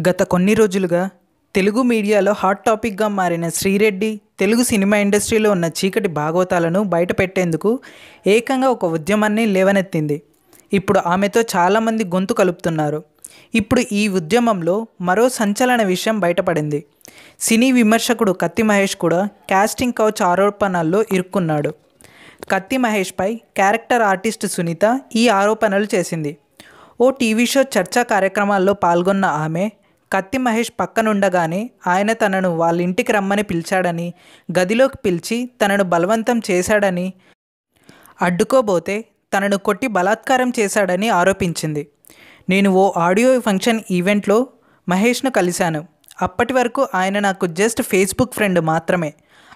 గత కొన్ని రోజులుగా తెలుగు మీడియాలో హాట్ టాపిక్గా మారిన శ్రీరెడ్డి తెలుగు సినిమా ఇండస్ట్రీలో ఉన్న చీకటి భాగవతాలను బయటపెట్టేందుకు ఏకంగా ఒక ఉద్యమాన్ని లేవనెత్తింది. ఇప్పుడు ఆమెతో చాలామంది గొంతు కలుపుతున్నారు. ఇప్పుడు ఈ ఉద్యమంలో మరో సంచలన విషయం బయటపడింది. సినీ విమర్శకుడు కత్తి మహేష్ కూడా కాస్టింగ్ కౌచ్ ఆరోపణల్లో ఇరుక్కున్నాడు. కత్తి మహేష్పై క్యారెక్టర్ ఆర్టిస్ట్ సునీత ఈ ఆరోపణలు చేసింది. ఓ టీవీ షో చర్చా కార్యక్రమాల్లో పాల్గొన్న ఆమె కత్తి మహేష్ పక్కనుండగానే ఆయన తనను వాళ్ళ ఇంటికి రమ్మని పిలిచాడని, గదిలోకి పిలిచి తనను బలవంతం చేశాడని, అడ్డుకోబోతే తనను కొట్టి బలాత్కారం చేశాడని ఆరోపించింది. నేను ఓ ఆడియో ఫంక్షన్ ఈవెంట్లో మహేష్ను కలిశాను. అప్పటి వరకు ఆయన నాకు జస్ట్ ఫేస్బుక్ ఫ్రెండ్ మాత్రమే.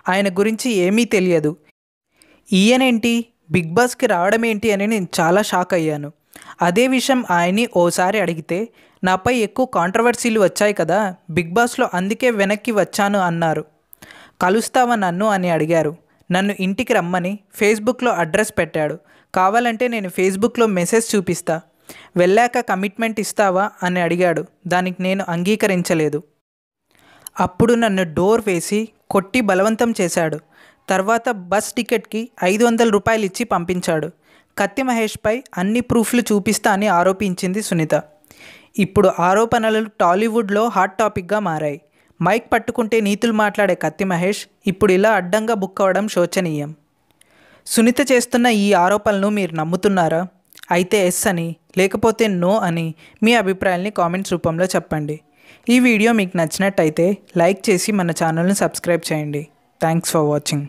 ఆయన గురించి ఏమీ తెలియదు. ఈయనేంటి బిగ్ బాస్కి రావడం ఏంటి అని నేను చాలా షాక్ అయ్యాను. అదే విషయం ఆయన్ని ఓసారి అడిగితే నాపై ఎక్కువ కాంట్రవర్సీలు వచ్చాయి కదా బిగ్ బాస్లో, అందుకే వెనక్కి వచ్చాను అన్నారు. కలుస్తావా నన్ను అని అడిగారు. నన్ను ఇంటికి రమ్మని ఫేస్బుక్లో అడ్రస్ పెట్టాడు. కావాలంటే నేను ఫేస్బుక్లో మెసేజ్ చూపిస్తా. వెళ్ళాక కమిట్మెంట్ ఇస్తావా అని అడిగాడు. దానికి నేను అంగీకరించలేదు. అప్పుడు నన్ను డోర్ వేసి కొట్టి బలవంతం చేశాడు. తర్వాత బస్ టికెట్కి 500 రూపాయలు ఇచ్చి పంపించాడు. కత్తి మహేష్పై అన్ని ప్రూఫ్లు చూపిస్తా అని ఆరోపించింది సునీత. ఇప్పుడు ఆరోపణలు టాలీవుడ్లో హాట్ టాపిక్గా మారాయి. మైక్ పట్టుకుంటే నీతులు మాట్లాడే కత్తి మహేష్ ఇప్పుడు ఇలా అడ్డంగా బుక్ అవ్వడం శోచనీయం. సునీత చేస్తున్న ఈ ఆరోపణలను మీరు నమ్ముతున్నారా? అయితే ఎస్ అని, లేకపోతే నో అని మీ అభిప్రాయాల్ని కామెంట్స్ రూపంలో చెప్పండి. ఈ వీడియో మీకు నచ్చినట్టయితే లైక్ చేసి మన ఛానల్ని సబ్స్క్రైబ్ చేయండి. Thanks for watching.